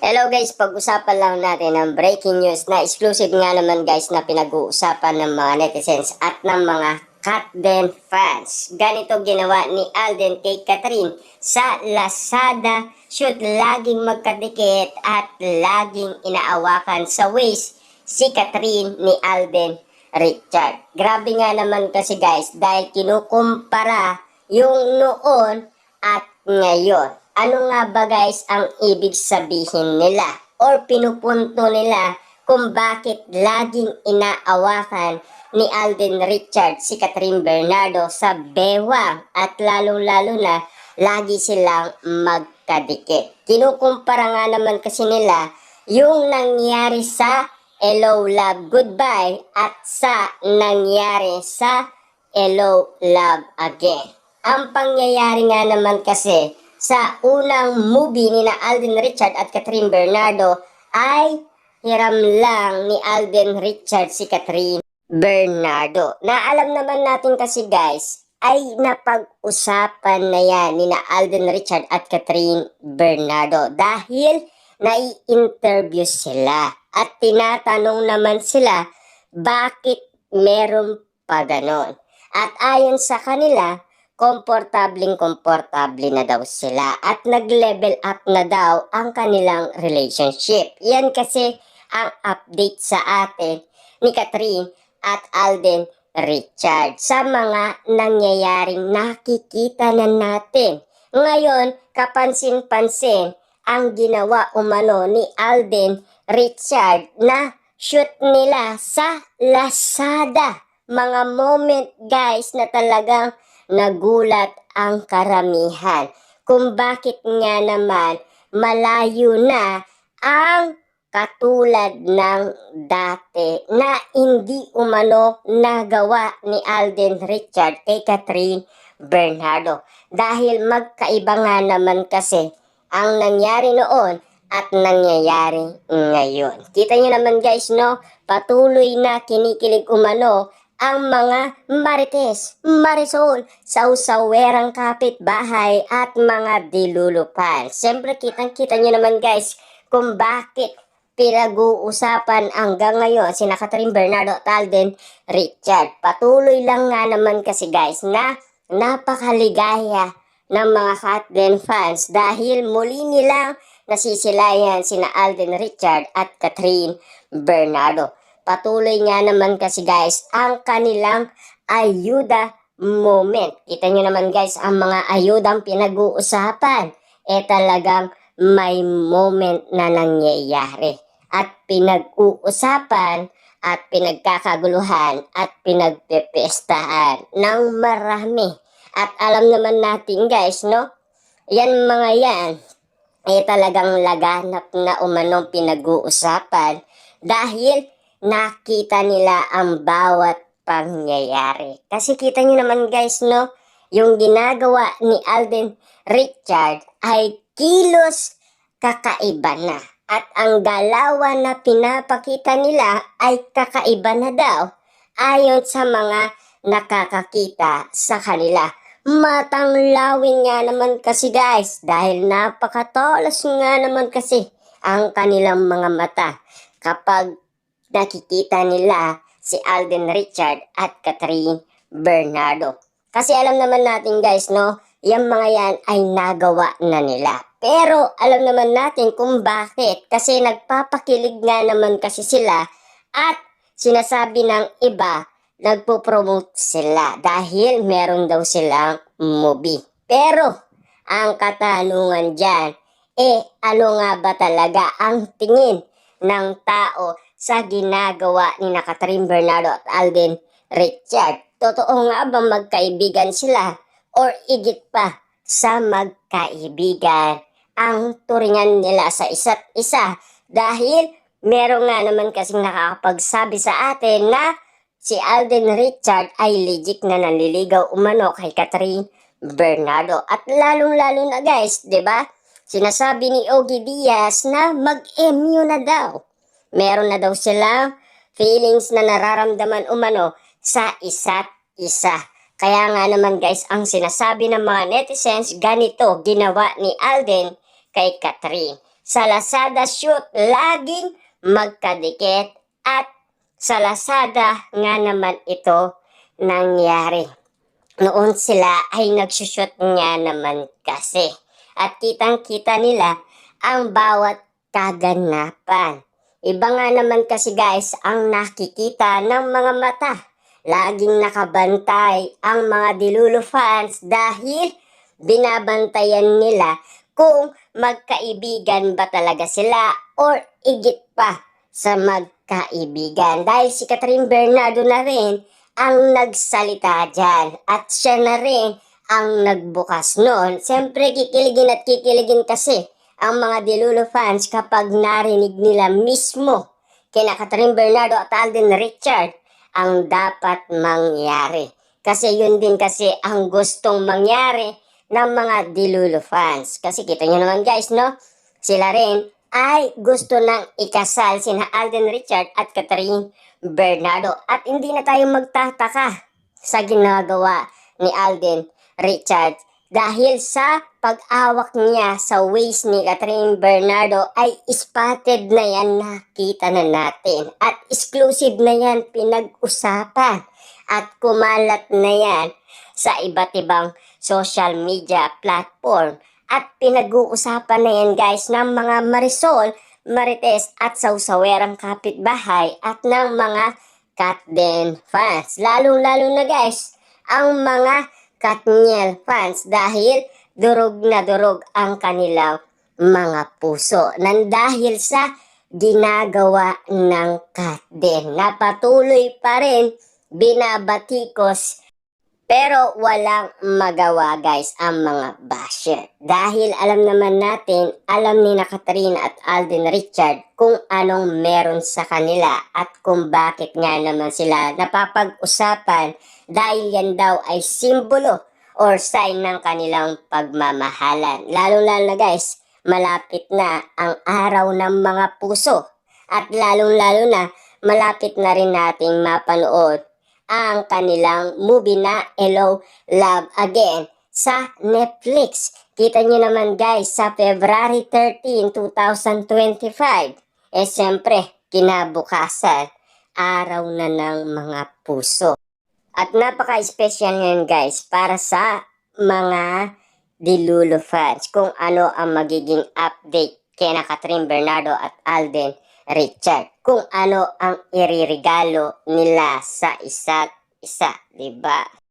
Hello guys, pag-usapan lang natin ang breaking news na exclusive nga naman guys na pinag-uusapan ng mga netizens at ng mga Katden fans. Ganito ginawa ni Alden kay Catherine sa Lazada shoot, laging magkadikit at laging inaawakan sa waist si Catherine ni Alden Richard. Grabe nga naman kasi guys dahil kinukumpara yung noon at ngayon. Ano nga ba guys ang ibig sabihin nila or pinupunto nila kung bakit laging inaawakan ni Alden Richard si Catherine Bernardo sa bewang at lalong-lalo na lagi silang magkadikit. Kinukumpara nga naman kasi nila yung nangyari sa Hello Love Goodbye at sa nangyari sa Hello Love Again. Ang pangyayari nga naman kasi sa unang movie ni na Alden Richard at Catherine Bernardo ay hiram lang ni Alden Richard si Catherine Bernardo. Na alam naman natin kasi guys ay napag-usapan na yan ni na Alden Richard at Catherine Bernardo dahil nai-interview sila at tinatanong naman sila bakit meron pa ganon. At ayon sa kanila, komportable na daw sila at nag-level up na daw ang kanilang relationship. Yan kasi ang update sa atin ni Catherine at Alden Richard sa mga nangyayaring nakikita na natin. Ngayon, kapansin-pansin ang ginawa umano ni Alden Richard na shoot nila sa Lazada. Mga moment guys na talagang nagulat ang karamihan kung bakit nga naman malayo na ang katulad ng dati na hindi umano nagawa ni Alden Richard kay Catherine Bernardo. Dahil magkaiba nga naman kasi ang nangyari noon at nangyayari ngayon. Kita nyo naman guys, no? Patuloy na kinikilig umano ang mga marites, marisol, sausawerang kapitbahay at mga dilulupan. Siyempre kitang-kita nyo naman guys kung bakit pinag-uusapan hanggang ngayon sina Catherine Bernardo at Alden Richard. Patuloy lang nga naman kasi guys na napakaligaya ng mga Katden fans dahil muli nilang nasisilayan sina Alden Richard at Catherine Bernardo. Patuloy nga naman kasi guys ang kanilang ayuda moment. Kita nyo naman guys ang mga ayudang pinag-uusapan. Talagang may moment na nangyayari. At pinag-uusapan at pinagkakaguluhan at pinagpepestahan ng marami. At alam naman natin guys, no? Yan mga yan talagang laganap na umanong pinag-uusapan dahil nakita nila ang bawat pangyayari. Kasi kita nyo naman guys, no? Yung ginagawa ni Alden Richard ay kilos kakaiba na. At ang galawan na pinapakita nila ay kakaiba na daw. Ayon sa mga nakakakita sa kanila. Matanglawin nga naman kasi guys. Dahil napakatalas nga naman kasi ang kanilang mga mata. Kapag nakikita nila si Alden Richard at Catherine Bernardo. Kasi alam naman natin guys, no? Yung mga yan ay nagawa na nila. Pero alam naman natin kung bakit. Kasi nagpapakilig nga naman kasi sila at sinasabi ng iba, nagpo-promote sila dahil meron daw silang movie. Pero ang katanungan dyan, ano nga ba talaga ang tingin ng tao sa ginagawa ni Catherine Bernardo at Alden Richard? Totoo nga ba magkaibigan sila or igit pa sa magkaibigan ang turingan nila sa isa't isa? Dahil meron nga naman kasing nakakapagsabi sa atin na si Alden Richard ay legit na nanliligaw umano kay Catherine Bernardo. At lalong-lalo na guys, 'di ba? Sinasabi ni Ogie Diaz na mag-MU na daw. Meron na daw silang feelings na nararamdaman umano sa isa't isa. Kaya nga naman guys, ang sinasabi ng mga netizens, ganito ginawa ni Alden kay Catherine. sa Lazada shoot laging magkadikit at sa Lazada nga naman ito nangyari. Noon sila ay nagsushoot nga naman kasi at kitang-kita nila ang bawat kaganapan. Iba nga naman kasi guys ang nakikita ng mga mata. Laging nakabantay ang mga Dilulo fans dahil binabantayan nila kung magkaibigan ba talaga sila or igit pa sa magkaibigan. Dahil si Catherine Bernardo na rin ang nagsalita dyan at siya na rin ang nagbukas noon. Siyempre kikiligin kasi ang mga Dilulo fans kapag narinig nila mismo kina Catherine Bernardo at Alden Richard ang dapat mangyari. Kasi yun din kasi ang gustong mangyari ng mga Dilulo fans. Kasi kita nyo naman guys, no? Sila rin ay gusto nang ikasal sina Alden Richard at Catherine Bernardo. At hindi na tayo magtataka sa ginagawa ni Alden Richard dahil sa pag-awak niya sa waist ni Catherine Bernardo ay spotted na yan, nakita na natin. At exclusive na yan pinag-usapan at kumalat na yan sa iba't ibang social media platform. At pinag-uusapan na yan guys ng mga Marisol, Marites at Sausawerang kapitbahay at ng mga Katden fans. Lalong-lalo na guys ang mga Katniel fans dahil durog na durog ang kanilang mga puso nang dahil sa ginagawa ng Katden na patuloy pa rin binabatikos pero walang magawa guys ang mga basher. Dahil alam naman natin, alam ni na Catherine at Alden Richard kung anong meron sa kanila at kung bakit nga naman sila napapag-usapan dahil yan daw ay simbolo or sign ng kanilang pagmamahalan. Lalo-lalo na guys, malapit na ang araw ng mga puso at lalong-lalo na malapit na rin nating mapanood ang kanilang movie na Hello, Love Again sa Netflix. Kita nyo naman guys sa February 13, 2025. Siyempre, kinabukasan, araw na ng mga puso. At napaka-special yan guys para sa mga Dilulo fans kung ano ang magiging update kina Catherine Bernardo at Alden Richard. Kung ano ang iririgalo nila sa isa't isa, diba?